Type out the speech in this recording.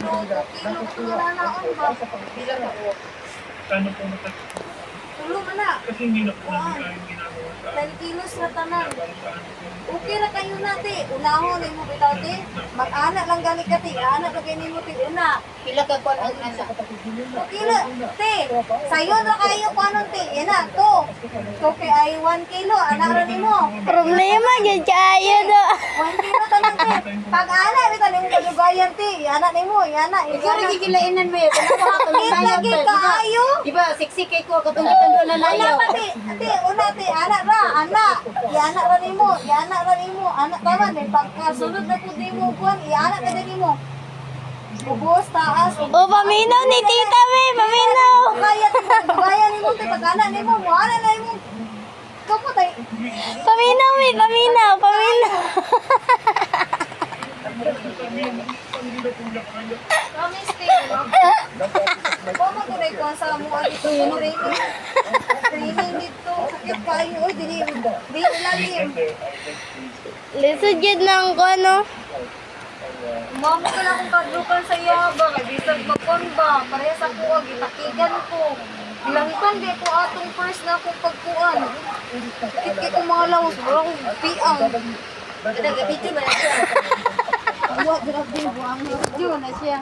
kilo, 2 kilo, ito na naon ba? Pila ka po. Kano po natin? Tulo man na. Kasi hindi na po namin kayang ginagawa sa 10 kilos na tanan. para sa ano po. Okay ra kayo nati. Unahon mo bitaw ti. Mag-ana lang gali ka ti. Ana lang gani mo ti una. Pila ka po ang ana. Okay na, te. Sayo na kayo ko anon ti. Yan na, to. To kay ay 1 kilo. Ana ra nimo. Problema gyud kayo do. 1 kilo tanan ti. Pag ana bitaw nimo kadugayan ti. Ana nimo, ana. Ikaw rin gigilainan mo yun. Kita lagi kaayo. Diba, siksik kay ko, katong-katong doon na Ana layaw. pa ti. Ti, una ti. Ana ra, ana. Yana ra nimo, yana ra nimo. Ana taman may pagkasunod na pud nimo kuan. Iana ka din nimo. Ubos taas. O paminaw ni tita me, paminaw. Kaya nimo ti pagana nimo, wala na nimo. Kamu tay. Paminaw me, paminaw, paminaw. Kami stay. Kamo to dai kuan sa mo dito yung training. Training dito. Sakit kayo oy dili. Di ilalim. Lisod gyud nang ko no. Mamo ka na akong kadlukan sa yaba, kay bisag magkon ba, parehas ako ag itakigan ko. Bilangitan di ko atong first na akong pagkuan. Kit ko mga lawas, wala akong piang. Nagabiti ba na siya? Awa, grabe, buang na siya.